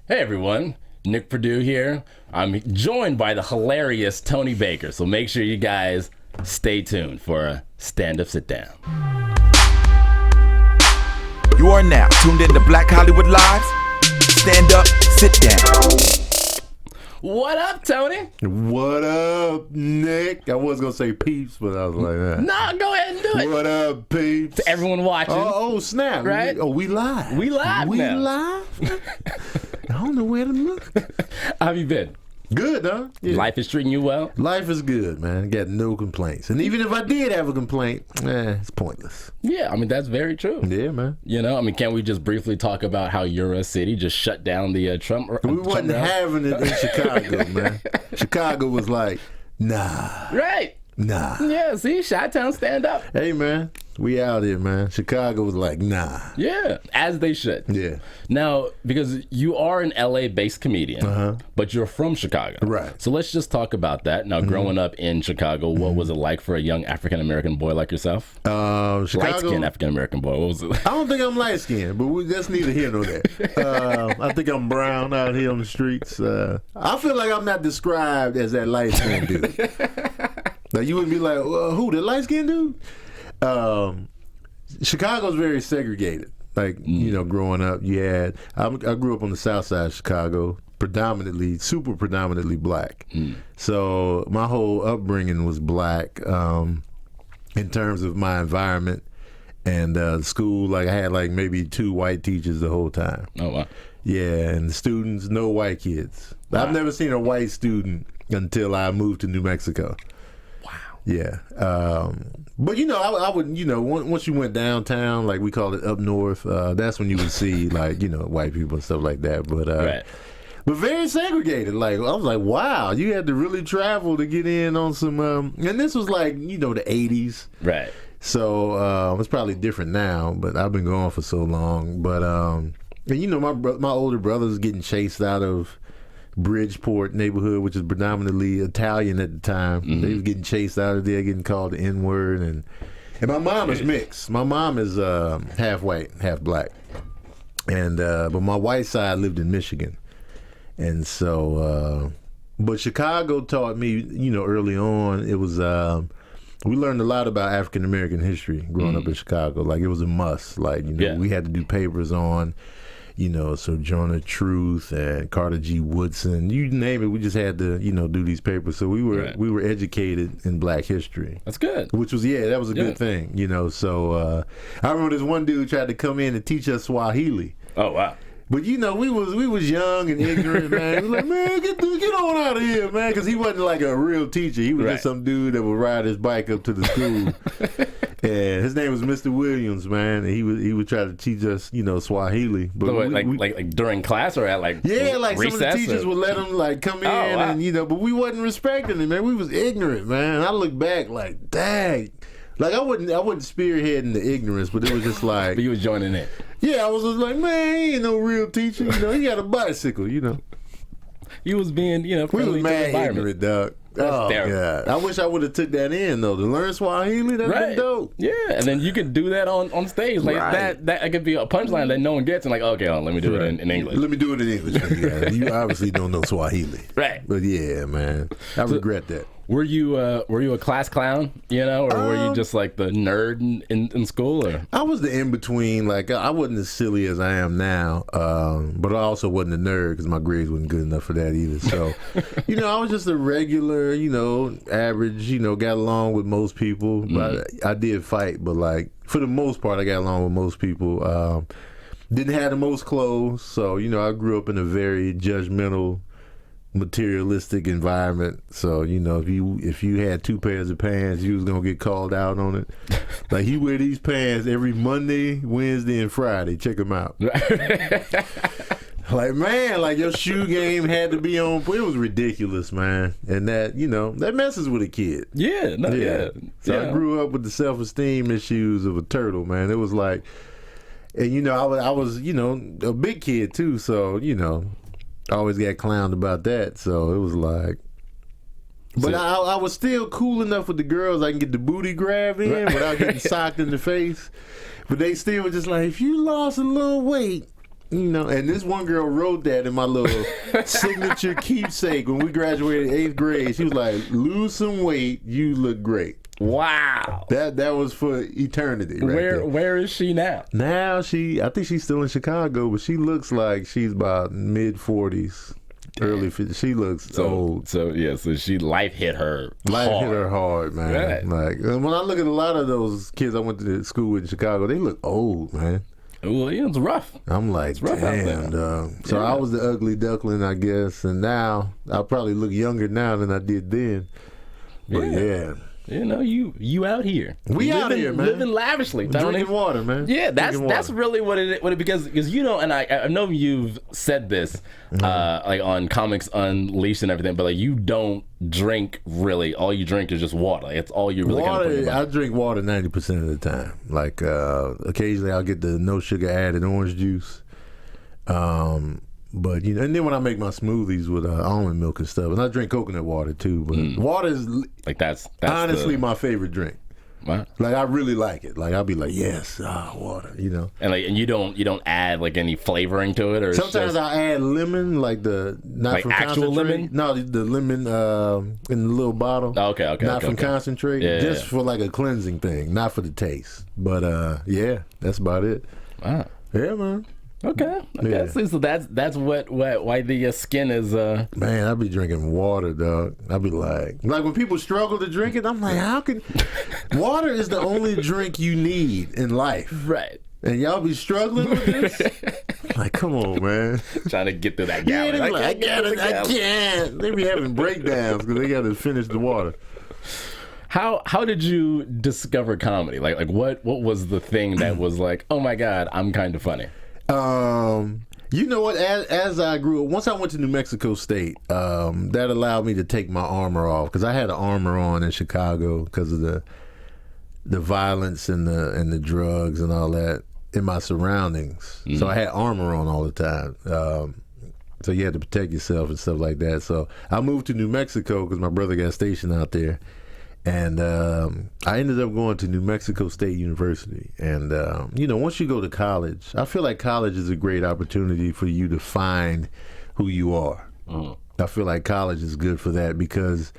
Hey everyone, Nick Perdue here. I'm joined by the hilarious Tony Baker, so make sure you guys stay tuned for a stand-up sit-down. You are now tuned in to Black Hollywood Live. Stand up, sit down. What up, Tony? What up, Nick? I was gonna say peeps, but I was like, Nah, go ahead and do it. What up, peeps? To everyone watching. Oh, snap! Right? We live. We live We now. live. I don't know where to look. How have you been? Good, huh? Yeah. Life is treating you well? Life is good, man. Got no complaints. And even if I did have a complaint, it's pointless. Yeah, I mean, that's very true. Yeah, man. You know, I mean, can't we just briefly talk about how your city just shut down the Trump? We wasn't having it in Chicago, man. Chicago was like, nah. Right. Nah. Yeah, see, Chi-Town stand up. Hey, man. We out here, man. Chicago was like, nah. Yeah, as they should. Yeah. Now, because you are an LA-based comedian, but you're from Chicago. Right. So let's just talk about that. Now, growing up in Chicago, what was it like for a young African-American boy like yourself? Chicago. Light-skinned African-American boy. What was it like? I don't think I'm light skinned, but that's neither here nor there. I think I'm brown out here on the streets. I feel like I'm not described as that light skinned dude. Like you would be like, well, who, the light skinned dude? Chicago's very segregated. Like, you know, growing up, I grew up on the south side of Chicago, super predominantly black. So my whole upbringing was black in terms of my environment and school. Like I had like maybe 2 white teachers the whole time. Oh, wow. Yeah, and the students, no white kids. Wow. I've never seen a white student until I moved to New Mexico. Yeah, but you know, I would, you know, once you went downtown, like we call it up north, that's when you would see like, you know, white people and stuff like that. But Right. but very segregated. Like I was like, wow, you had to really travel to get in on some. And this was like, you know, the '80s, Right. so it's probably different now. But I've been gone for so long. But and you know, my older brother's getting chased out of Bridgeport neighborhood, which is predominantly Italian at the time. They was getting chased out of there, getting called the N-word, and my mom is mixed. My mom is half white, half black, and but my white side lived in Michigan, and so but Chicago taught me, you know, early on it was we learned a lot about African American history growing up in Chicago. Like it was a must. Like, you know, we had to do papers on, you know, Sojourner Truth and Carter G. Woodson, you name it. We just had to, you know, do these papers. So we were educated in black history. That's good. Which was, that was a good thing, you know. So I remember this one dude tried to come in and teach us Swahili. Oh, wow. But you know, we was young and ignorant, man. We was like, man, get on out of here, man, because he wasn't like a real teacher. He was just some dude that would ride his bike up to the school. And his name was Mr. Williams, man. And he would try to teach us, you know, Swahili. But So, like during class or at like like recess, some of the teachers would let him like come in and, you know, but we wasn't respecting him, man. We was ignorant, man. I look back like, dang. Like I wasn't spearheading the ignorance, but it was just like, But you was joining in. yeah, I was just like, man, he ain't no real teacher. You know, he got a bicycle, you know. You was being, you know, We friendly was to the mad environment. ignorant, dog. That's terrible. God. I wish I would have took that in, though. To learn Swahili, that'd been dope. Yeah, and then you could do that on stage. Like that could be a punchline that no one gets, and like, okay, let me do it in English. Let me do it in English. Yeah, you obviously don't know Swahili. Right. But yeah, man. I regret that. Were you a class clown, you know, or were you just like the nerd in school? Or I was the in-between. Like, I wasn't as silly as I am now, but I also wasn't a nerd because my grades wasn't good enough for that either. So, you know, I was just a regular, you know, average, you know, got along with most people. But I did fight, but like, for the most part, I got along with most people. Didn't have the most clothes, so, you know, I grew up in a very judgmental, materialistic environment. So, you know, if you had 2 pairs of pants, you was gonna get called out on it. Like, you wear these pants every Monday, Wednesday, and Friday. Check them out. Like, man, like your shoe game had to be on. It was ridiculous, man. And that, you know, that messes with a kid. Yeah. So I grew up with the self-esteem issues of a turtle, man. It was like, and you know, I was, you know, a big kid too. So, you know, I always got clowned about that, so it was like, but I was still cool enough with the girls. I can get the booty grab in without getting socked in the face. But they still were just like, if you lost a little weight, and this one girl wrote that in my little signature keepsake when we graduated 8th grade. She was like, lose some weight, you look great. Wow. That was for eternity right there. Where is she now? Now I think she's still in Chicago, but she looks like she's about mid-40s, early 50s. She looks old. So she life hit her hard, man. Right. Like when I look at a lot of those kids I went to school with in Chicago, they look old, man. Well, yeah, it's rough. I'm like, damn, dog. So I was the ugly duckling, I guess, and now I probably look younger now than I did then. But yeah. You know, you out here. We out here, man. Living lavishly. Drinking water, man. Yeah, that's really what it because you know, and I know you've said this like on Comics Unleashed and everything, but like you don't drink really. All you drink is just water. Like, it's all you really water. kind of I drink water 90% of the time. Like occasionally I'll get the no sugar added orange juice. But and then when I make my smoothies with almond milk and stuff, and I drink coconut water too. But water is like that's honestly my favorite drink. Wow. Like I really like it. Like I'll be like, yes, water. And you don't add like any flavoring to it, or sometimes I add lemon, like not like from actual lemon. No, the lemon in the little bottle. Oh, okay. Not from concentrate. Just for like a cleansing thing, not for the taste. But yeah, that's about it. Wow. Yeah, man. Okay. Yeah. So that's why the skin is. Man, I be drinking water, dog. I be like when people struggle to drink it, I'm like, how can water is the only drink you need in life, right? And y'all be struggling with this. Like, come on, man. Trying to get through that gallon. Yeah, I can't. They be having breakdowns because they got to finish the water. How did you discover comedy? Like what was the thing that was like, oh my God, I'm kind of funny? You know what? As I grew up, once I went to New Mexico State, that allowed me to take my armor off because I had an armor on in Chicago because of the violence and the drugs and all that in my surroundings. So I had armor on all the time. So you had to protect yourself and stuff like that. So I moved to New Mexico because my brother got stationed out there. And I ended up going to New Mexico State University. And, once you go to college, I feel like college is a great opportunity for you to find who you are. I feel like college is good for that because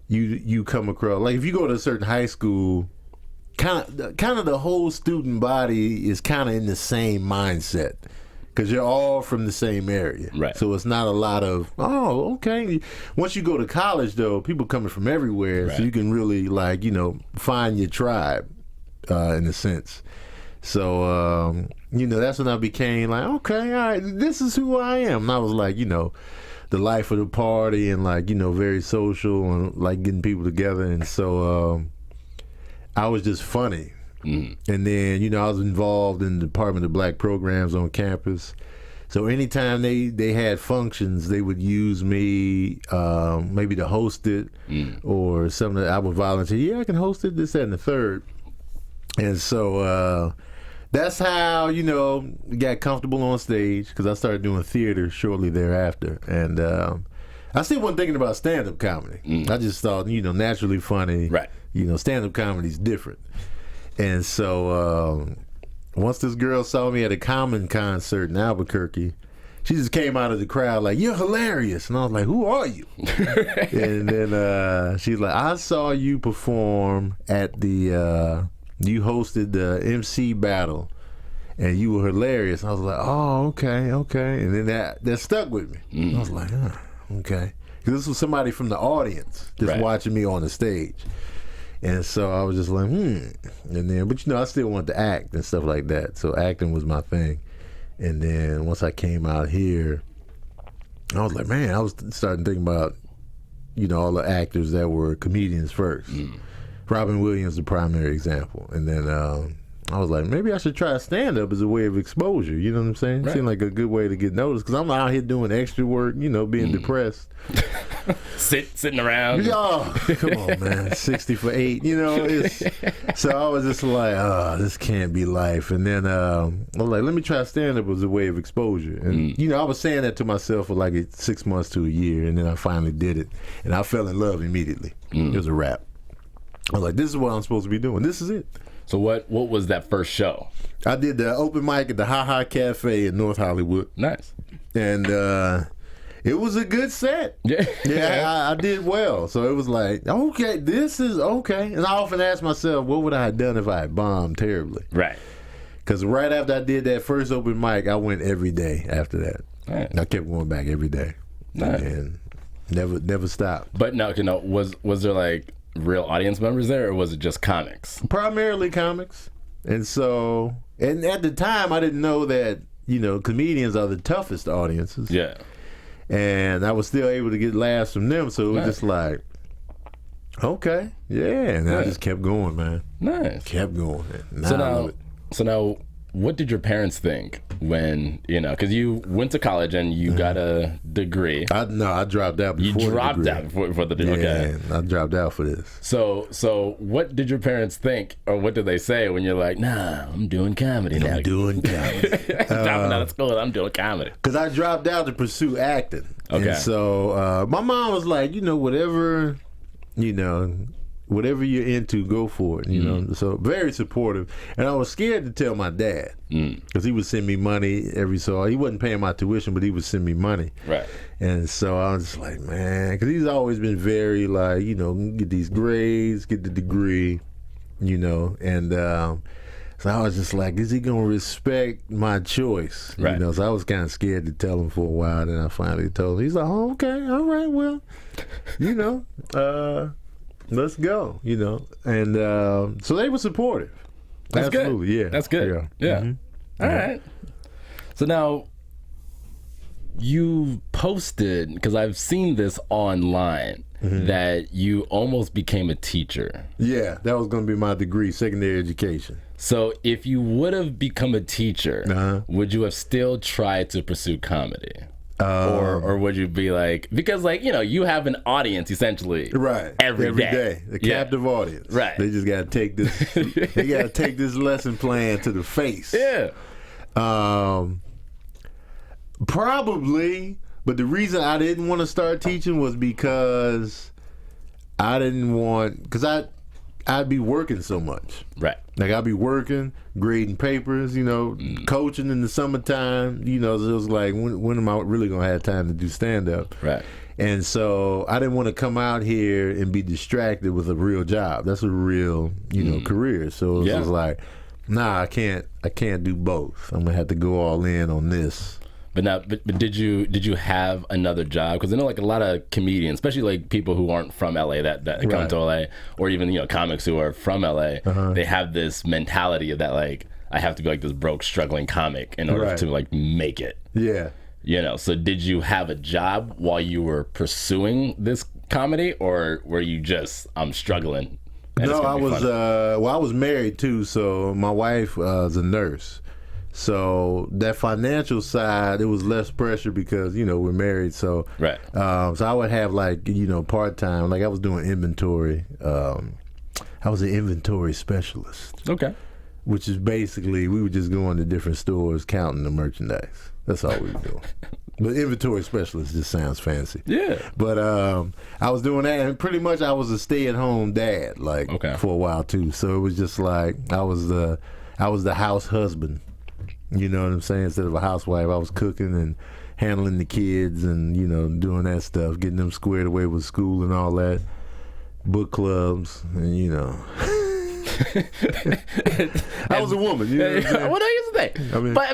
you come across, like if you go to a certain high school, kind of the whole student body is kind of in the same mindset. Because you're all from the same area. Right. So it's not a lot of, okay. Once you go to college, though, people coming from everywhere, right. So you can really, find your tribe, in a sense. So, that's when I became like, okay, all right, this is who I am. And I was like, the life of the party and, very social and, getting people together. And so I was just funny. And then, I was involved in the Department of Black Programs on campus. So anytime they had functions, they would use me maybe to host it or something. I would volunteer. Yeah, I can host it, this, that, and the third. And so that's how, we got comfortable on stage because I started doing theater shortly thereafter. And I still wasn't thinking about stand-up comedy. I just thought, naturally funny. Right. Stand-up comedy's different. And so once this girl saw me at a Common concert in Albuquerque, she just came out of the crowd like, you're hilarious. And I was like, who are you? And then she's like, I saw you perform at you hosted the MC battle and you were hilarious. And I was like, oh, okay. And then that stuck with me. I was like, okay. Because this was somebody from the audience just watching me on the stage. And so I was just like, And then, but I still wanted to act and stuff like that. So acting was my thing. And then once I came out here, I was like, man, I was starting thinking about, all the actors that were comedians first. Robin Williams, the primary example. And then I was like, maybe I should try stand-up as a way of exposure. You know what I'm saying? Right. Seemed like a good way to get noticed because I'm out here doing extra work, being depressed. Sitting around. Oh, come on, man. 60 for 8, So I was just like, this can't be life. And then I was like, let me try stand-up as a way of exposure. And, I was saying that to myself for like 6 months to a year. And then I finally did it. And I fell in love immediately. It was a wrap. I was like, this is what I'm supposed to be doing. This is it. So what was that first show? I did the open mic at the Ha Ha Cafe in North Hollywood. Nice. And it was a good set. Yeah. Yeah, I did well. So it was like, okay, this is okay. And I often ask myself, what would I have done if I had bombed terribly? Right. Because right after I did that first open mic, I went every day after that. Nice. I kept going back every day. Nice. And never stopped. But no, was there like real audience members there, or was it just comics? Primarily comics. And so, and at the time, I didn't know that, comedians are the toughest audiences. Yeah. And I was still able to get laughs from them, so it was just like, okay, yeah. And I just kept going, man. Nice. Kept going. So now, what did your parents think when, because you went to college and you got a degree. I dropped out before You dropped out before the degree. Okay. I dropped out for this. So what did your parents think, or what did they say when you're like, nah, I'm doing comedy now? I'm doing comedy. Dropping out of school, I'm doing comedy. Because I dropped out to pursue acting. Okay. And so my mom was like, whatever you're into, go for it. So very supportive. And I was scared to tell my dad because he would send me money he wasn't paying my tuition, but he would send me money. Right. And so I was just like, man, because he's always been very like, get these grades, get the degree, and so I was just like, is he gonna respect my choice? Right. So I was kind of scared to tell him for a while. Then I finally told him. He's like, oh, okay, all right, well, let's go, And so they were supportive. That's Absolutely, good. Yeah. That's good. Yeah. Mm-hmm. All right. So now you posted, because I've seen this online, that you almost became a teacher. Yeah, that was going to be my degree, secondary education. So if you would have become a teacher, would you have still tried to pursue comedy? Or would you be like, because you have an audience essentially, right, every day. The captive audience, right? They just got to take this. They got to take this lesson plan to the face. Yeah. Probably, but the reason I didn't want to start teaching was because I didn't want, because I'd be working so much. Right. Like I'd be working, grading papers, coaching in the summertime, so it was like, when am I really going to have time to do stand-up? Right. And so I didn't want to come out here and be distracted with a real job. That's a real, career. So it was like, nah, I can't do both. I'm going to have to go all in on this. But did you have another job? Because I know a lot of comedians, especially people who aren't from LA that come to LA, or even comics who are from LA, they have this mentality of that I have to be this broke struggling comic in order to make it. Yeah. So did you have a job while you were pursuing this comedy, or were you just I'm struggling? No, I was I was married too, so my wife is a nurse. So that financial side, it was less pressure because we're married. So right. So I would have part time. I was doing inventory. I was an inventory specialist. Okay. Which is basically we would just go into different stores counting the merchandise. That's all we were doing. But inventory specialist just sounds fancy. Yeah. But I was doing that, and pretty much I was a stay-at-home dad for a while too. So it was just I was the house husband. You know what I'm saying? Instead of a housewife, I was cooking and handling the kids and, doing that stuff, getting them squared away with school and all that, book clubs, and, I was a woman. You know what I'm saying? What I used to think. But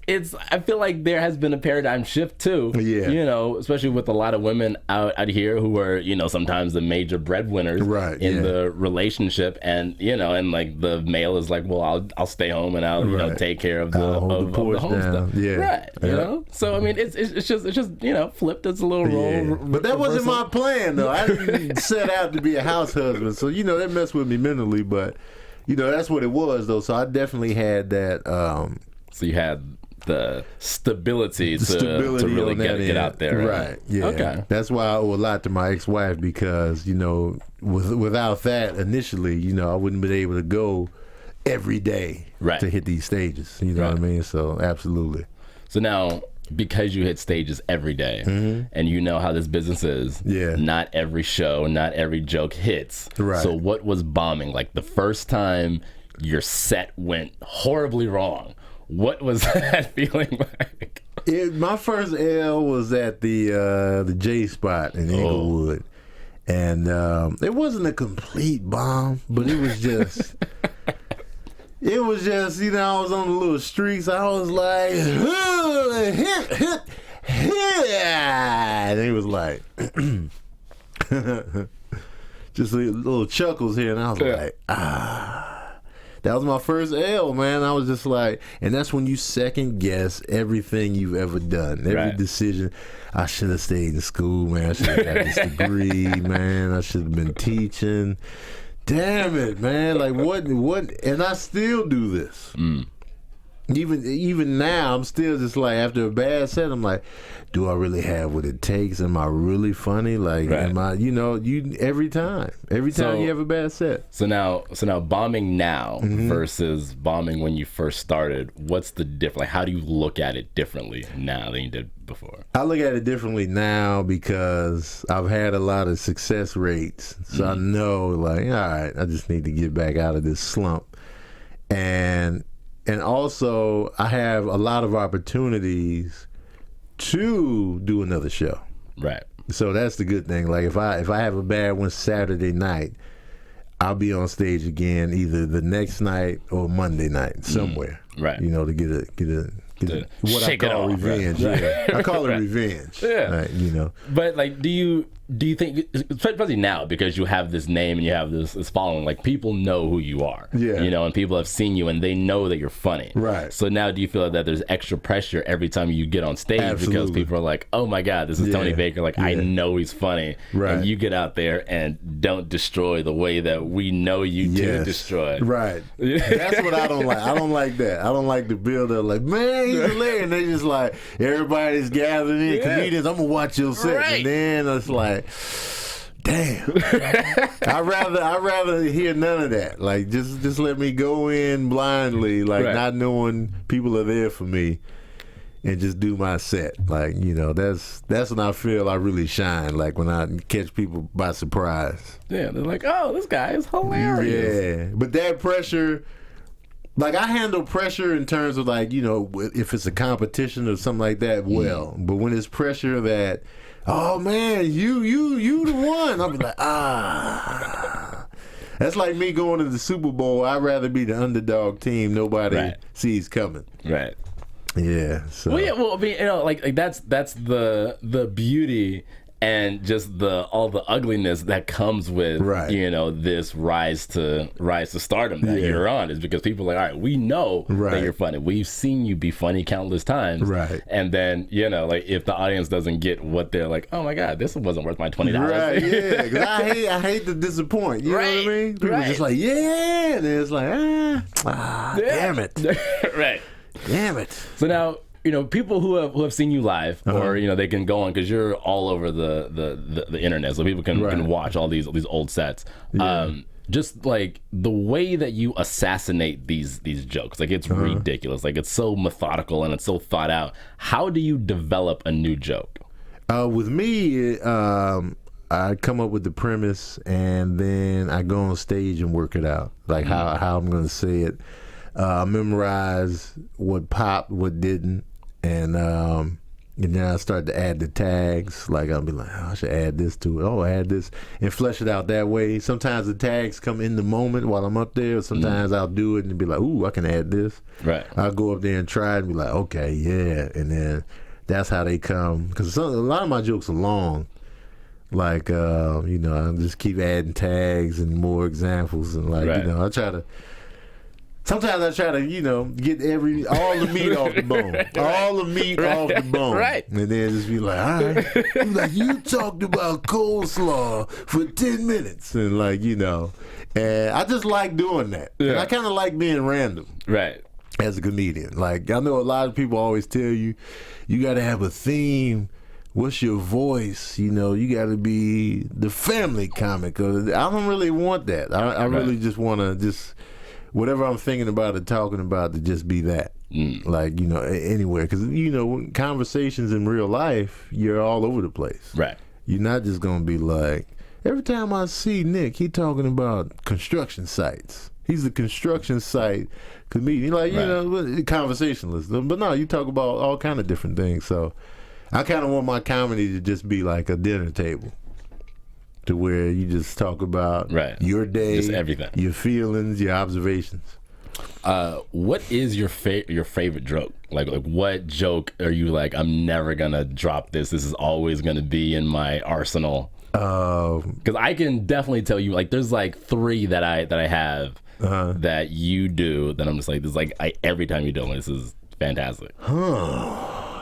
it's. I feel like there has been a paradigm shift too. Yeah. Especially with a lot of women out here who are sometimes the major breadwinners in the relationship, and the male is well, I'll stay home and I'll take care of the home stuff. Yeah. Right. So it's just flipped. It's a little role. But that wasn't my plan though. I didn't set out to be a house husband. So that messed with me mentally, but that's what it was though. So I definitely had that. So you had the stability to really get out there, right? Yeah. Okay. That's why I owe a lot to my ex-wife because without that initially, I wouldn't been able to go every day to hit these stages. You know what I mean? So absolutely. So now because you hit stages every day, and you know how this business is. Yeah. Not every show, not every joke hits. Right. So what was bombing? Like the first time your set went horribly wrong, what was that feeling like? My first L was at the J Spot in Inglewood, and it wasn't a complete bomb, but it was just. It was just, you know, I was on the little streets. I was like, hit, and he was like, just little chuckles here, and I was like, That was my first L, man. I was just like, and that's when you second guess everything you've ever done, every decision. I should have stayed in school, man. I should have got this degree, man. I should have been teaching. Damn it, man! Like what? And I still do this. Even now, I'm still just like, after a bad set, I'm like, do I really have what it takes? Am I really funny? Like, am I? You know, every time you have a bad set. So now bombing now versus bombing when you first started. What's the difference? Like, how do you look at it differently now than you did before? I look at it differently now because I've had a lot of success rates, so I know, like, all right, I just need to get back out of this slump, and also I have a lot of opportunities to do another show. Right. So that's the good thing. Like if I have a bad one Saturday night, I'll be on stage again either the next night or Monday night somewhere. Right. You know, to get what I call revenge. Right. Yeah. I call it revenge. Yeah. Right, you know. But like, do you think, especially now because you have this name and you have this following, like people know who you are. Yeah. You know, and people have seen you and they know that you're funny. Right. So now do you feel that there's extra pressure every time you get on stage? Absolutely. Because people are like, oh my God, this is Tony Baker. Like, I know he's funny. Right. And you get out there and don't destroy the way that we know you to destroy. Right. That's what I don't like. I don't like that. I don't like the build up like, man, he's hilarious. And they just like, everybody's gathering in. Comedians, I'm going to watch your set. Right. And then it's like, damn. I'd rather hear none of that. Like just let me go in blindly, like not knowing people are there for me, and just do my set. Like, you know, that's when I feel I really shine. Like when I catch people by surprise. Yeah, they're like, oh, this guy is hilarious. Yeah, but that pressure. Like, I handle pressure in terms of, like, you know, if it's a competition or something like that, well. But when it's pressure that, oh, man, you the one, I'll be like, That's like me going to the Super Bowl. I'd rather be the underdog team nobody sees coming. Right. Yeah. So. Well, yeah, well, I mean, you know, like that's the beauty and just all the ugliness that comes with you know, this rise to stardom that you're on, is because people are like, all right, we know that you're funny. We've seen you be funny countless times. Right. And then, you know, like if the audience doesn't get what they're like, oh my God, this wasn't worth my $20. Right, yeah. 'Cause I hate to disappoint. You know what I mean? People are just like, yeah, and it's like, damn it. Right. Damn it. So now, you know, people who have seen you live, or you know, they can go on because you're all over the internet, so people can watch all these old sets. Yeah. Just like the way that you assassinate these jokes, like it's ridiculous. Like it's so methodical and it's so thought out. How do you develop a new joke? With me, I come up with the premise and then I go on stage and work it out, like how I'm going to say it. Memorize what popped, what didn't. And then I start to add the tags. Like I'll be like, oh, I should add this to it. Oh, add this, and flesh it out that way. Sometimes the tags come in the moment while I'm up there. Sometimes I'll do it and be like, ooh, I can add this. Right. I'll go up there and try it and be like, okay, yeah. And then that's how they come. Because a lot of my jokes are long. Like, you know, I just keep adding tags and more examples. And like, you know, Sometimes I try to, you know, get all the meat off the bone. All the meat off the bone. Right. And then just be like, all right. I'm like, you talked about coleslaw for 10 minutes. And like, you know, and I just like doing that. Yeah. And I kind of like being random. Right. As a comedian. Like, I know a lot of people always tell you, you got to have a theme. What's your voice? You know, you got to be the family comic. I don't really want that. I really just want to whatever I'm thinking about or talking about, to just be that. Like, you know, anywhere. Because, you know, conversations in real life, you're all over the place. Right. You're not just going to be like, every time I see Nick, he talking about construction sites. He's a construction site comedian. Like, you know, conversationalist. But no, you talk about all kind of different things. So I kind of want my comedy to just be like a dinner table, to where you just talk about your day, just everything, your feelings, your observations. What is your favorite joke? Like what joke are you like, I'm never gonna drop this. This is always gonna be in my arsenal. Because I can definitely tell you, like, there's like 3 that I have that you do that I'm just like, this is like every time you do it, this is fantastic.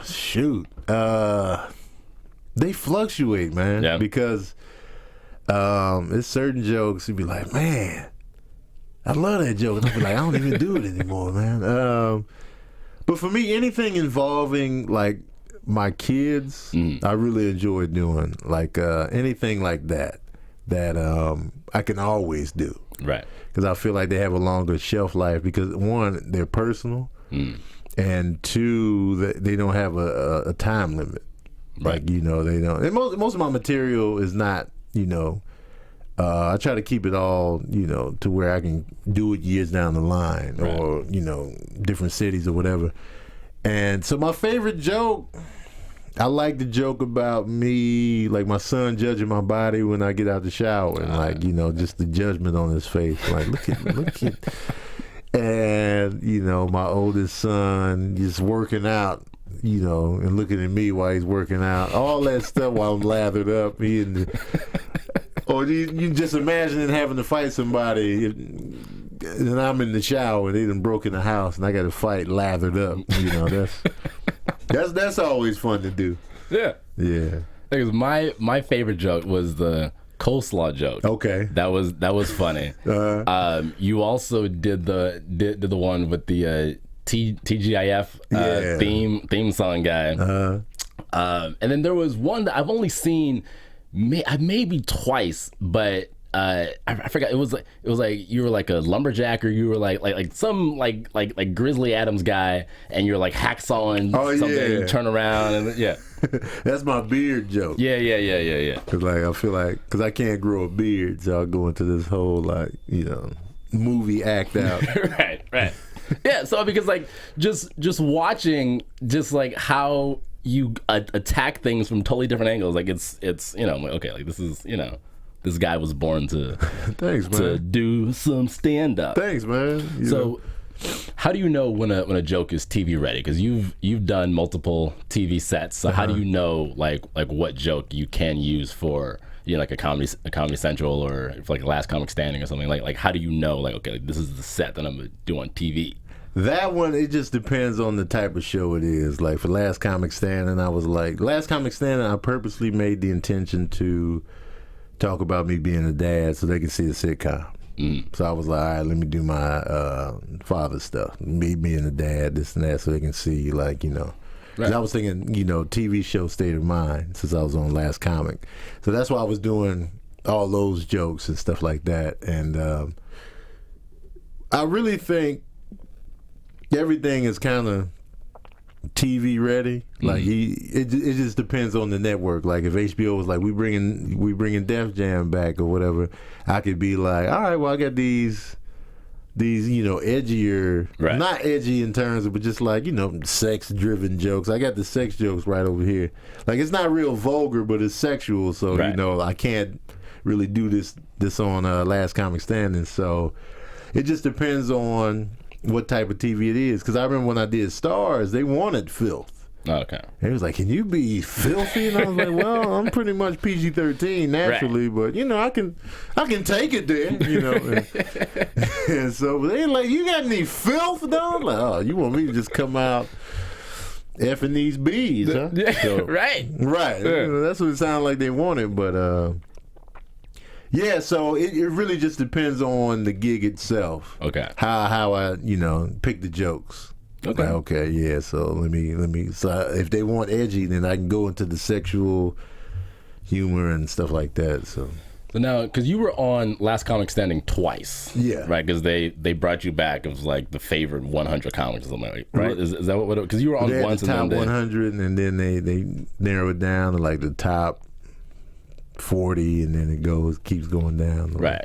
Shoot. They fluctuate, man. Yeah. Because it's certain jokes you'd be like, man, I love that joke. And I'll be like, I don't even do it anymore, man. But for me, anything involving like my kids, I really enjoy doing. Like anything like that I can always do. Right. Because I feel like they have a longer shelf life because, 1, they're personal, and 2, they don't have a time limit. Right. Like, you know, they don't. And most of my material is not, you know, I try to keep it all, you know, to where I can do it years down the line, or, you know, different cities or whatever. And so my favorite joke, I like the joke about me, like my son judging my body when I get out the shower, and like, you know, just the judgment on his face. Like, look at. And, you know, my oldest son just working out, you know, and looking at me while he's working out. All that stuff while I'm lathered up. Or you just imagining having to fight somebody, and I'm in the shower and they done broke in the house and I got to fight lathered up. You know, that's always fun to do. Yeah. Yeah. Because my favorite joke was the coleslaw joke. Okay. That was funny. You also did the one with the TGIF theme song guy. And then there was one that I've only seen maybe twice, but I forgot. It was like you were like a lumberjack, or you were like some like Grizzly Adams guy, and you're like hacksawing something. Yeah. You turn around and that's my beard joke. Yeah. Cause like I feel like I can't grow a beard, so I'll go into this whole like, you know, movie act out. Right. Yeah. So because like just watching just like how you attack things from totally different angles, like it's you know, I'm like, okay, like this is, you know, this guy was born to thanks, man, to do some stand up. Thanks, man. How do you know when a joke is TV ready? Because you've done multiple TV sets, so how do you know like what joke you can use for, you know, like a Comedy Central or for like Last Comic Standing or something, like how do you know like, okay, like, this is the set that I'm gonna do on TV? That one, it just depends on the type of show it is. Like for Last Comic Standing, I was like, Last Comic Standing, I purposely made the intention to talk about me being a dad so they can see the sitcom. So I was like, all right, let me do my father stuff, me being a dad, this and that, so they can see, like, you know. Right. I was thinking, you know, TV show State of Mind, since I was on Last Comic. So that's why I was doing all those jokes and stuff like that. And I really think everything is kind of TV ready. Like it just depends on the network. Like if HBO was like, we bringing Def Jam back or whatever, I could be like, all right, well, I got these you know, edgier, not edgy in terms of, but just like, you know, sex driven jokes. I got the sex jokes right over here. Like it's not real vulgar, but it's sexual. So you know, I can't really do this on Last Comic Standing. So it just depends on what type of TV it is. Because I remember when I did Stars, they wanted filth. Okay. And it was like, can you be filthy? And I was like, well, I'm pretty much PG-13 naturally, but you know, I can take it there, you know. And so they like, you got any filth though? Like, oh, you want me to just come out effing these bees, huh? So, right. Yeah. You know, that's what it sounded like they wanted, but yeah, so it really just depends on the gig itself. Okay. How I, you know, pick the jokes. Okay. Like, okay, yeah, so let me so if they want edgy, then I can go into the sexual humor and stuff like that. So So now, because you were on Last Comic Standing twice, Yeah. right? Because they brought you back as like the favorite 100 comics or something, like, right? Is that what? Because you were on They had once the top and then 100, and then they narrow it down to like the top 40, and then it keeps going down. right.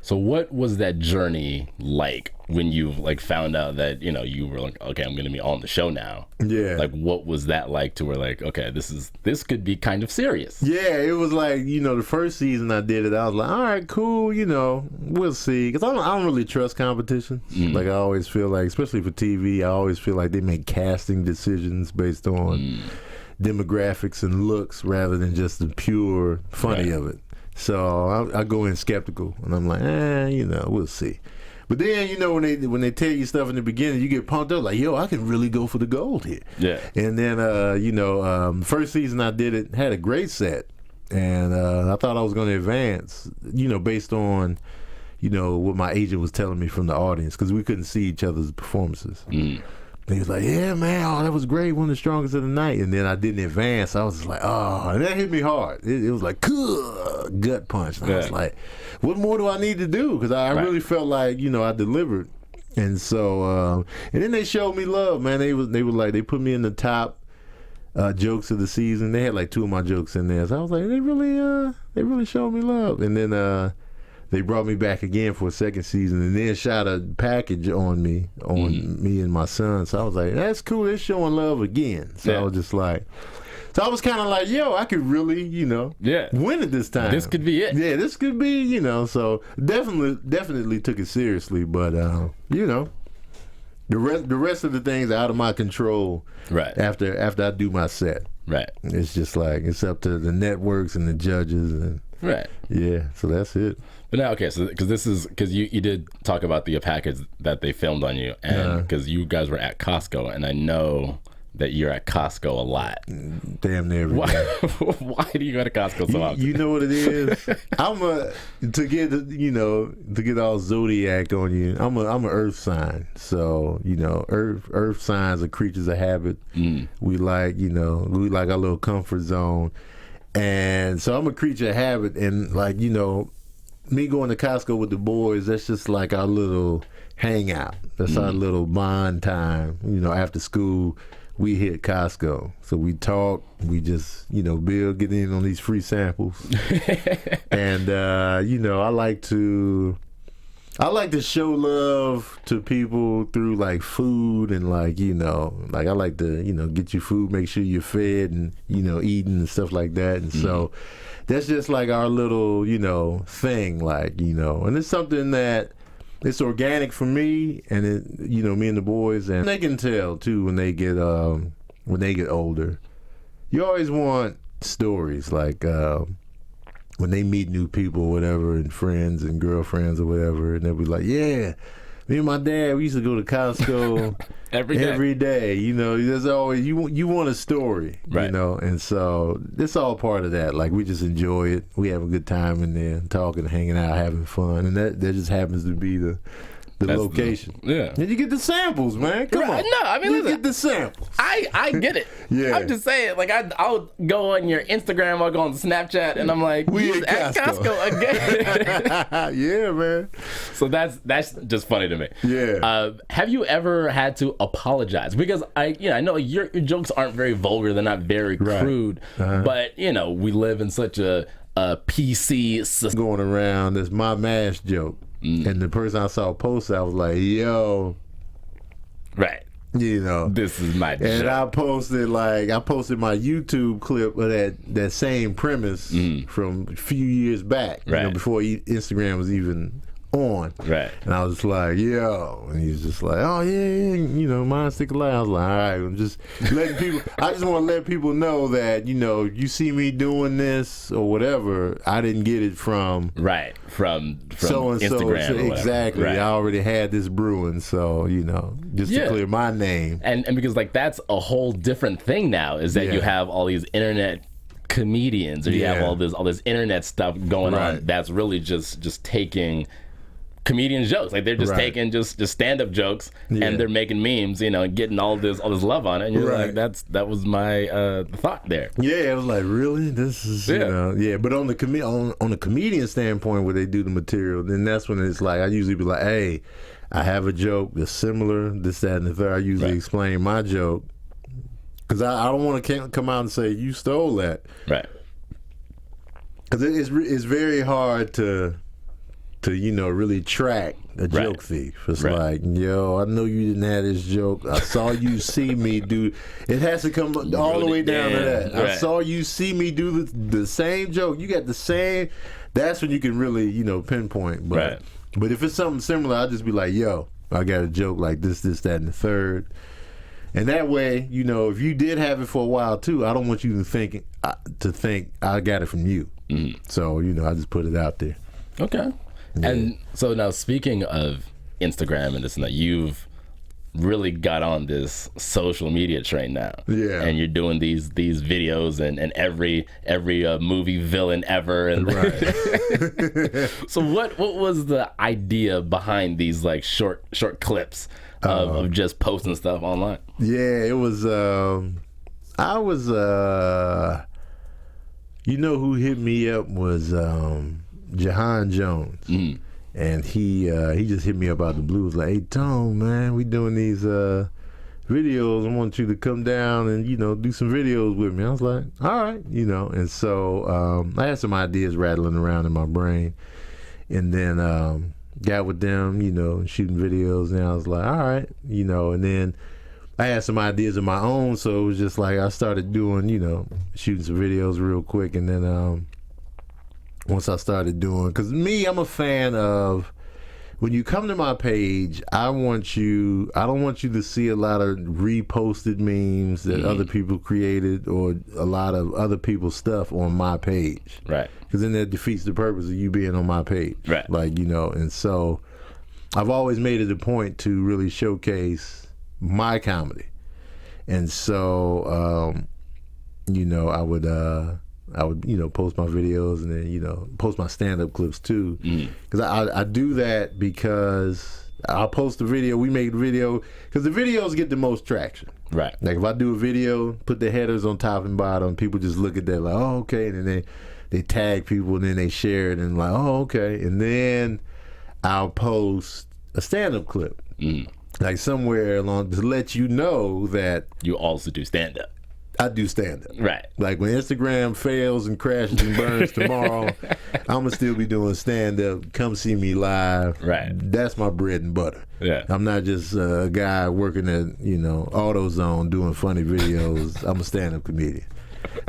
So what was that journey like when you like found out that you were like, okay, I'm going to be on the show now? Yeah. Like, what was that like to where like, okay, this could be kind of serious? Yeah, it was like, the first season I did it, I was like, all right, cool, we'll see. Because I don't really trust competition. Like, I always feel like, especially for TV, I always feel like they make casting decisions based on demographics and looks rather than just the pure funny of it. So I go in skeptical, and I'm like, we'll see. But then, when they tell you stuff in the beginning, you get pumped up like, yo, I can really go for the gold here. Yeah. And then, first season I did it, had a great set. And I thought I was going to advance, based on, what my agent was telling me from the audience, because we couldn't see each other's performances. And he was like, yeah, man, that was great, one of the strongest of the night. And then I didn't advance. I was just like, oh, and that hit me hard. It was like, gut punch. And I was like, what more do I need to do? Because I really felt like, I delivered. And so, and then they showed me love, man. They put me in the top jokes of the season. They had like 2 of my jokes in there. So I was like, they really showed me love. And then they brought me back again for a second season, and then shot a package on me and my son. So I was like, that's cool. They're showing love again. So I was just like, so I was kind of like, yo, I could really, win it this time. This could be it. Yeah, this could be, so definitely took it seriously. But, the rest of the things are out of my control. Right. After I do my set. Right. It's just like, it's up to the networks and the judges. And right. Yeah, so that's it. But now, okay, so because you did talk about the package that they filmed on you, and because you guys were at Costco, and I know that you're at Costco a lot. Damn near every day. Why do you go to Costco so often? You know what it is? To get all zodiac on you. I'm an earth sign, so earth signs are creatures of habit. We like our little comfort zone, and so I'm a creature of habit, and like me going to Costco with the boys, that's just like our little hangout. That's our little bond time. After school, we hit Costco. So we talk, we just, Bill get in on these free samples. And, I like to show love to people through like food and like, I like to, get you food, make sure you're fed and, eating and stuff like that. And so that's just like our little, thing, like, and it's something that it's organic for me and it, me and the boys, and they can tell too when they get older. You always want stories like, when they meet new people or whatever, and friends and girlfriends or whatever, and they'll be like, yeah, me and my dad, we used to go to Costco every day. There's always, you want a story, right. And so it's all part of that. Like, we just enjoy it. We have a good time in there, talking, hanging out, having fun, and that just happens to be the location. And you get the samples, man. Come on. No, I mean, you get the samples. I get it. Yeah. I'm just saying, like, I'll go on your Instagram, I'll go on Snapchat, and I'm like, we at Costco again. Yeah, man. So that's just funny to me. Yeah. Have you ever had to apologize? Because I know your jokes aren't very vulgar, they're not very crude, but we live in such a PC system. Going around, that's my mash joke. And the person I saw post, I was like, yo. Right. This is my joke. And I posted my YouTube clip of that same premise from a few years back, before Instagram was even on. Right. And I was just like, yo. And he was just like, oh, yeah, mine stick alive. I was like, all right, I'm just letting people, I just want to let people know that, you see me doing this or whatever, I didn't get it from. Right. From so-and-so. Instagram. Exactly. Right. I already had this brewing, so, just to clear my name. And because, like, that's a whole different thing now, is that you have all these internet comedians, or you have all this internet stuff going on that's really just taking comedians' jokes. Like they're just Right. taking just stand-up jokes Yeah. and they're making memes, you know, and getting all this love on it. And you're Right. like, that was my thought there. Yeah, I was like, really? This is, you know, yeah. But on the comedian standpoint, where they do the material, then that's when it's like I usually be like, hey, I have a joke that's similar, this, that, and the third. I usually explain my joke because I don't want to come out and say you stole that, Right. because it's very hard to you know really track a joke thief. It's like, yo, I know you didn't have this joke. I saw you see me do. It has to come all the way down to that. I saw you see me do the same joke. You got the same. That's when you can really pinpoint. But if it's something similar, I'll just be like, yo, I got a joke like this, that, and the third. And that way, if you did have it for a while too, I don't want you to think I got it from you. Mm-hmm. So I just put it out there. Okay. Yeah. And so now, speaking of Instagram and this and that, you've really got on this social media train now. Yeah. And you're doing these videos and every movie villain ever. And right. So what was the idea behind these like short clips of just posting stuff online? Yeah, it was. I was. Who hit me up was Jahan Jones. Mm. And he just hit me up out the blue. Was like, hey Tom, man, we doing these videos. I want you to come down and do some videos with me. I was like, all right, And so I had some ideas rattling around in my brain, and then got with them, shooting videos. And I was like, all right, And then I had some ideas of my own, so it was just like I started doing, shooting some videos real quick, and then. Once I started doing, because I'm a fan of, when you come to my page, I don't want you to see a lot of reposted memes that other people created or a lot of other people's stuff on my page. Right. Because then that defeats the purpose of you being on my page. Right. And so I've always made it a point to really showcase my comedy. And so, I would post my videos and then, post my stand-up clips too. Because I do that because I'll post a video, we make a video, because the videos get the most traction. Right. Like if I do a video, put the headers on top and bottom, people just look at that like, oh, okay. And then they tag people and then they share it and like, oh, okay. And then I'll post a stand-up clip. Like somewhere along to let you know that you also do stand-up. I do stand-up. Right. Like when Instagram fails and crashes and burns tomorrow, I'm going to still be doing stand-up. Come see me live. Right. That's my bread and butter. Yeah. I'm not just a guy working at, AutoZone doing funny videos. I'm a stand-up comedian.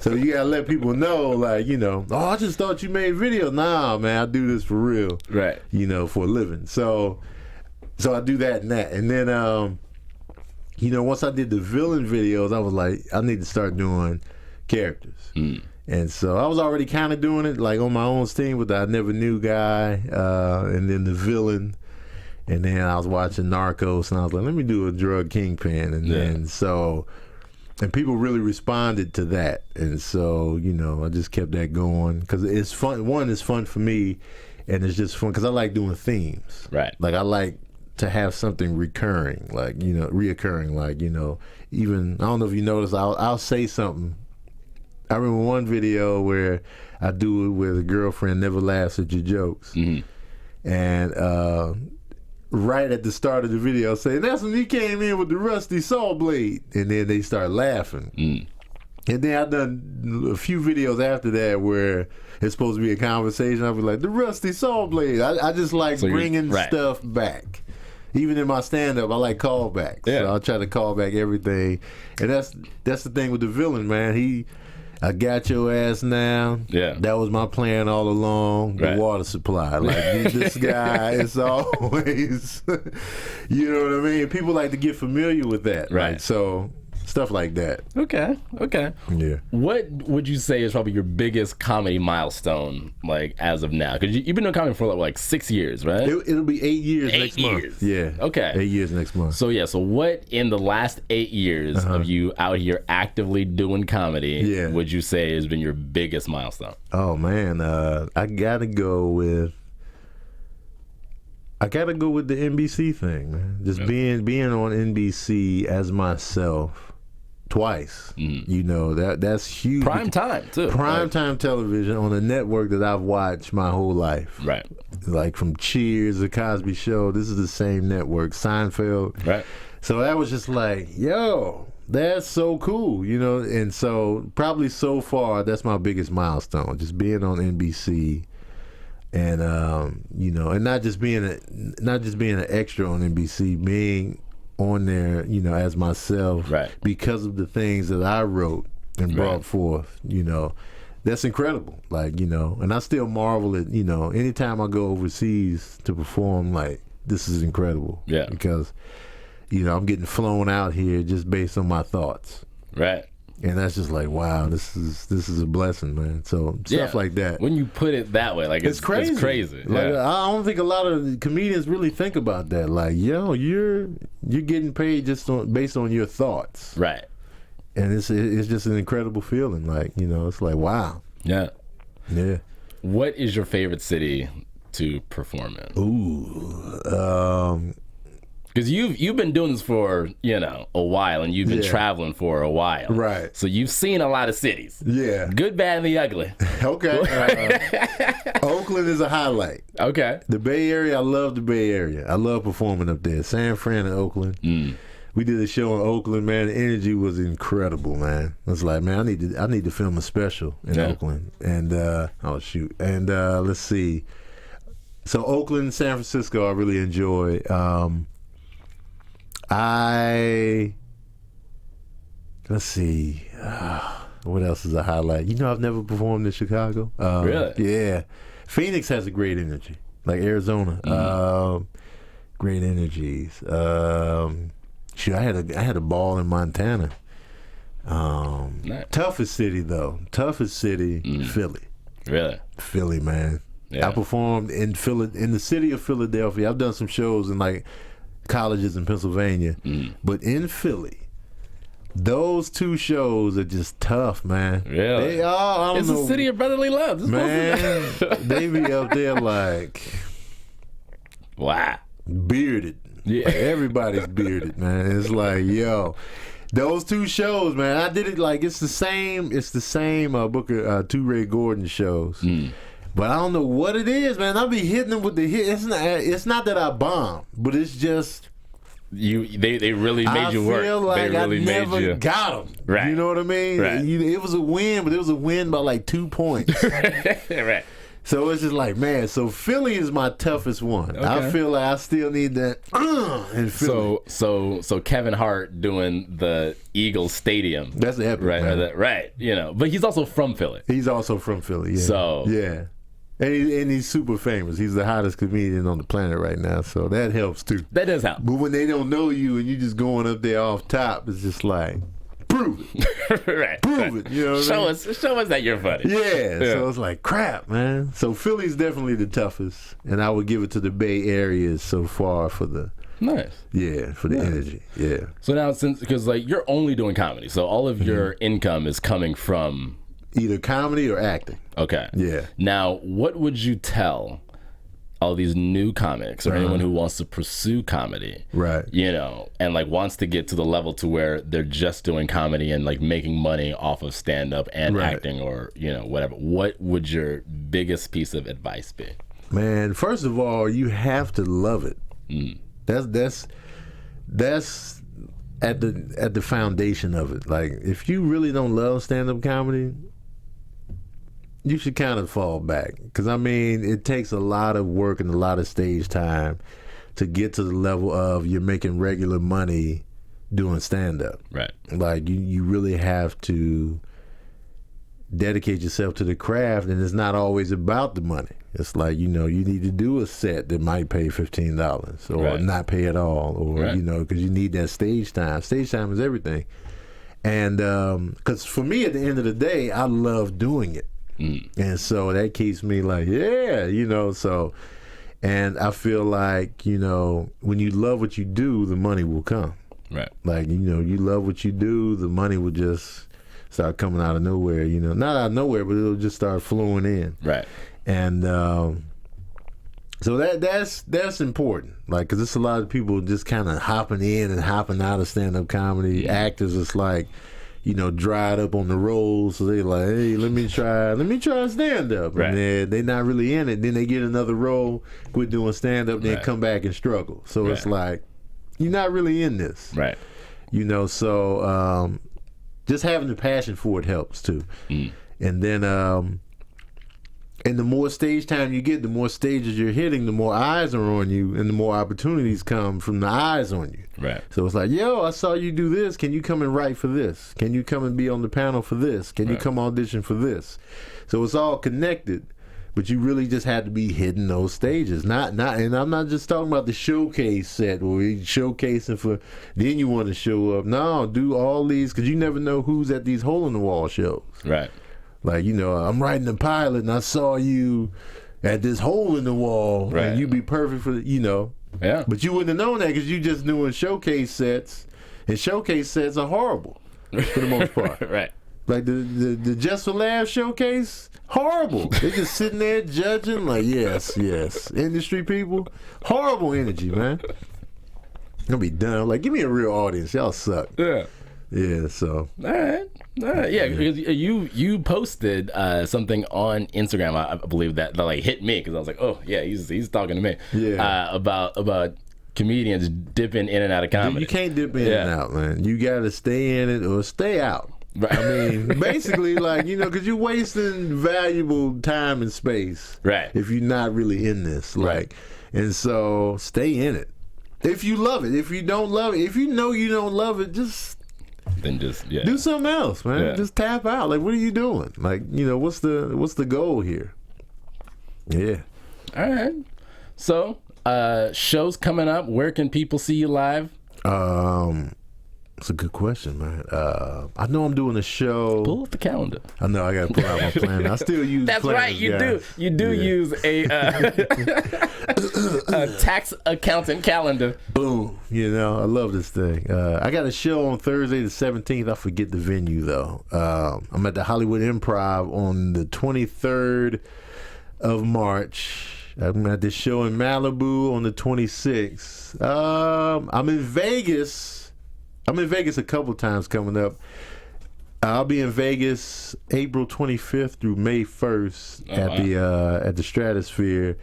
So you got to let people know, like, oh, I just thought you made videos. Nah, man, I do this for real. Right. For a living. So I do that and that. And then, once I did the villain videos, I was like, I need to start doing characters. And so I was already kind of doing it, like on my own steam with the I Never Knew guy, and then the villain. And then I was watching Narcos, and I was like, let me do a drug kingpin. And then and people really responded to that. And so, I just kept that going because it's fun. One, it's fun for me, and it's just fun because I like doing themes. Right. Like I like to have something recurring, like reoccurring, like even I don't know if you notice, I'll say something. I remember one video where I do it where the girlfriend never laughs at your jokes, and right at the start of the video, I say, "That's when he came in with the rusty saw blade," and then they start laughing. And then I've done a few videos after that where it's supposed to be a conversation. I'll be like, "The rusty saw blade." I just like bringing stuff back. Even in my stand-up, I like callbacks. Yeah. So I'll try to call back everything. And that's the thing with the villain, man. I got your ass now. Yeah. That was my plan all along. The water supply. Like, this guy is always, you know what I mean? People like to get familiar with that. Right. Like, so stuff like that. Okay. Yeah. What would you say is probably your biggest comedy milestone, like, as of now? Because you've been doing comedy for like 6 years, right? It'll be 8 years next month. 8 years. Yeah. Okay. 8 years next month. So what in the last 8 years of you out here actively doing comedy would you say has been your biggest milestone? Oh man, I gotta go with I gotta go with the NBC thing, man. Just being on NBC as myself twice. You know, that's huge. Prime time too. Prime time television on a network that I've watched my whole life. Right. Like from Cheers, The Cosby Show. This is the same network. Seinfeld. Right. So that was just like, yo, that's so cool, you know. And so probably so far, that's my biggest milestone. Just being on NBC. And you know, and not just being an extra on NBC, being on there, you know, as myself, right, because of the things that I wrote and brought forth, you know, that's incredible. Like, you know, and I still marvel at, you know, anytime I go overseas to perform, like, this is incredible. Yeah. Because, you know, I'm getting flown out here just based on my thoughts. Right. And that's just like, wow, this is a blessing, man. So stuff like that. When you put it that way, like it's crazy. It's crazy. Like, I don't think a lot of comedians really think about that. Like, yo, you're getting paid just based on your thoughts, right? And it's just an incredible feeling. Like, you know, it's like, wow. Yeah. Yeah. What is your favorite city to perform in? Ooh. Because you've been doing this for, you know, a while, and you've been traveling for a while. Right. So you've seen a lot of cities. Yeah. Good, bad, and the ugly. Okay. Oakland is a highlight. Okay. The Bay Area, I love the Bay Area. I love performing up there. San Fran and Oakland. We did a show in Oakland, man. The energy was incredible, man. I was like, man, I need to film a special in Oakland. And oh shoot. And let's see. So Oakland, San Francisco, I really enjoy. Let's see, what else is a highlight? You know, I've never performed in Chicago. Really? Yeah. Phoenix has a great energy, like Arizona. Great energies. Shoot, I had a ball in Montana. Nice. Toughest city, Philly. Really? Philly, man. Yeah. I performed in the city of Philadelphia. I've done some shows in like colleges in Pennsylvania, but in Philly, those two shows are just tough, man. Really? They are. I don't know. It's a city of brotherly love. Man, they be up there like, wow, bearded. Yeah, like everybody's bearded, man. It's like, yo, those two shows, man. I did it like it's the same Booker two Ray Gordon shows. But I don't know what it is, man. I'll be hitting them with the hit. It's not that I bomb, but it's just they really made you work. I feel like they really I never made you got them. right. You know what I mean? Right. It was a win, but it was a win by like 2 points. Right. So it's just like, man. So Philly is my toughest one. Okay. I feel like I still need that in Philly. So Kevin Hart doing the Eagles Stadium. That's epic, right? Man. Right. You know, but he's also from Philly. He's also from Philly. Yeah. So yeah. And he's super famous. He's the hottest comedian on the planet right now, so that helps too. That does help. But when they don't know you and you just going up there off top, it's just like, prove it. Right. Prove it. You know what show I mean? Show us that you're funny. Yeah. So it's like, crap, man. So Philly's definitely the toughest, and I would give it to the Bay Area so far for the for the energy. Yeah. So now, because like you're only doing comedy, so all of your income is coming from either comedy or acting. Okay. Yeah. Now, what would you tell all these new comics or anyone who wants to pursue comedy? Right. You know, and like wants to get to the level to where they're just doing comedy and like making money off of stand-up and acting or, you know, whatever. What would your biggest piece of advice be? Man, first of all, you have to love it. That's at the foundation of it. Like, if you really don't love stand-up comedy, you should kind of fall back, because I mean, it takes a lot of work and a lot of stage time to get to the level of you're making regular money doing stand-up. Right. Like, you really have to dedicate yourself to the craft, and it's not always about the money. It's like, you know, you need to do a set that might pay $15 or not pay at all, or you know, because you need that stage time. Stage time is everything. And because for me, at the end of the day, I love doing it. And so that keeps me like, you know, so, and I feel like, you know, when you love what you do, the money will come. Right. Like, you know, you love what you do, the money will just start coming out of nowhere, you know, not out of nowhere, but it'll just start flowing in. Right. And So that's important, like, because it's a lot of people just kind of hopping in and hopping out of stand-up comedy. Actors, it's like, dried up on the roles, so they like, hey, let me try stand-up, Right. and they're not really in it. Then they get another role, quit doing stand-up, then come back and struggle. So it's like, you're not really in this, Right. So just having the passion for it helps too, and then. And the more stage time you get, the more stages you're hitting, the more eyes are on you, and the more opportunities come from the eyes on you. Right. So it's like, yo, I saw you do this. Can you come and write for this? Can you come and be on the panel for this? Can you come audition for this? So it's all connected, but you really just have to be hitting those stages. And I'm not just talking about the showcase set where you're showcasing for, then you want to show up. No, do all these, because you never know who's at these hole-in-the-wall shows. Right. Like, I'm writing a pilot and I saw you at this hole in the wall, right. and you'd be perfect for, Yeah. But you wouldn't have known that because you just doing showcase sets, and showcase sets are horrible for the most part. Right. Like the Just for Laughs showcase, horrible. They just sitting there judging, like, yes. Industry people, horrible energy, man. Gonna be done. Like, give me a real audience. Y'all suck. Yeah. Yeah, so. All right. Yeah, because you posted something on Instagram, I believe that like hit me because I was like, oh yeah, he's talking to me. Yeah. About comedians dipping in and out of comedy. You can't dip in and out, man. You got to stay in it or stay out. Right. I mean, basically, like, because you're wasting valuable time and space. Right. If you're not really in this, like, and so stay in it. If you love it, if you don't love it, if you know you don't love it, just. Then just do something else, man. Yeah. Just tap out. Like, what are you doing? Like, what's the goal here? Yeah. All right. So, shows coming up. Where can people see you live? That's a good question, man. I know I'm doing a show. Pull up the calendar. I know I got to pull out my planner. I still use. That's planners, right. You guys. do. You do use a tax accountant calendar. Boom. I love this thing. I got a show on Thursday the 17th. I forget the venue though. I'm at the Hollywood Improv on the 23rd of March. I'm at this show in Malibu on the 26th. I'm in Vegas. A couple times coming up. I'll be in Vegas April 25th through May 1st at the Stratosphere,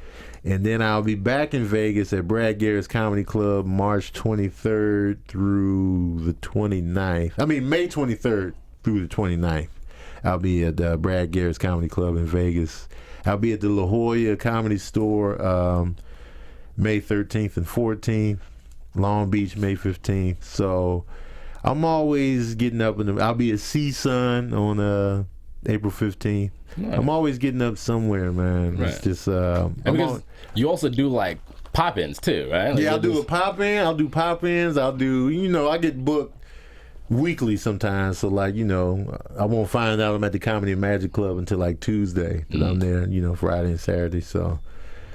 and then I'll be back in Vegas at Brad Garrett's Comedy Club March 23rd through the 29th. I mean May 23rd through the 29th. I'll be at Brad Garrett's Comedy Club in Vegas. I'll be at the La Jolla Comedy Store May 13th and 14th. Long Beach, May 15th. So I'm always getting up I'll be at CSUN on April 15th. Nice. I'm always getting up somewhere, man. Right. It's just because you also do like pop-ins too, right? Like, I'll do a pop-in. I'll do pop-ins. I'll do, I get booked weekly sometimes. So like, I won't find out I'm at the Comedy and Magic Club until like Tuesday that I'm there, Friday and Saturday. So.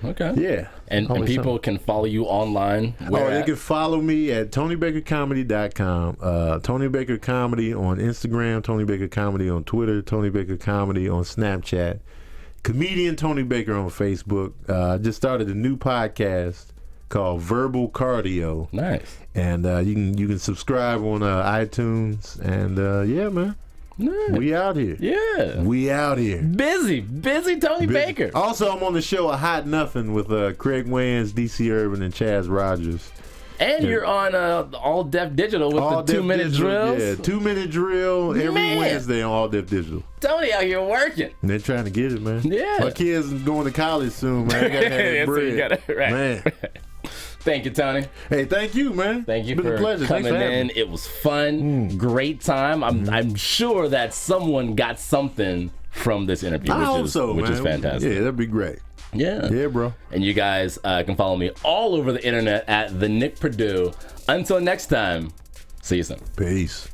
Okay. Yeah. And people can follow you online. They can follow me at TonyBakerComedy.com. Tony Baker Comedy on Instagram, Tony Baker Comedy on Twitter, Tony Baker Comedy on Snapchat, Comedian Tony Baker on Facebook. I just started a new podcast called Verbal Cardio. Nice. And you can subscribe on iTunes. And yeah, man. Nice. We out here. Yeah. We out here. Busy Tony Baker. Also, I'm on the show A Hot Nothing with Craig Wayans, DC Urban, and Chaz Rogers. And you're on All Def Digital with the 2-minute drills. Yeah, 2-minute drill every Wednesday on All Def Digital. Tony out here working. And they're trying to get it, man. Yeah. My kids is going to college soon, man. I got to have that bread. Man. Thank you, Tony. Hey, thank you, man. Thank you it's been for a pleasure. coming Thanks for in. me. It was fun. Great time. I'm sure that someone got something from this interview, which is fantastic. Yeah, that'd be great. Yeah. Yeah, bro. And you guys can follow me all over the internet at the Nick Perdue. Until next time, see you soon. Peace.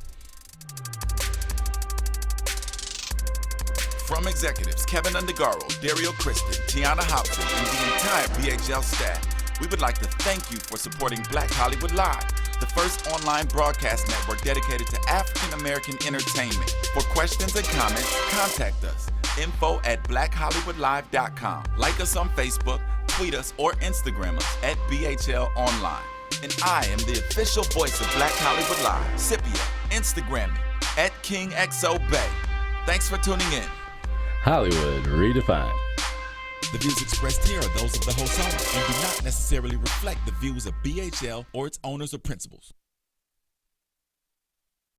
From executives Kevin Undergaro, Dario Kristen, Tiana Hobson, and the entire BHL staff, we would like to thank you for supporting Black Hollywood Live, the first online broadcast network dedicated to African American entertainment. For questions and comments, contact us. info@blackhollywoodlive.com. Like us on Facebook, tweet us or Instagram us at BHL Online. And I am the official voice of Black Hollywood Live, Scipio. Instagram me at KingXOBay. Thanks for tuning in. Hollywood Redefined. The views expressed here are those of the host only and do not necessarily reflect the views of BHL or its owners or principals.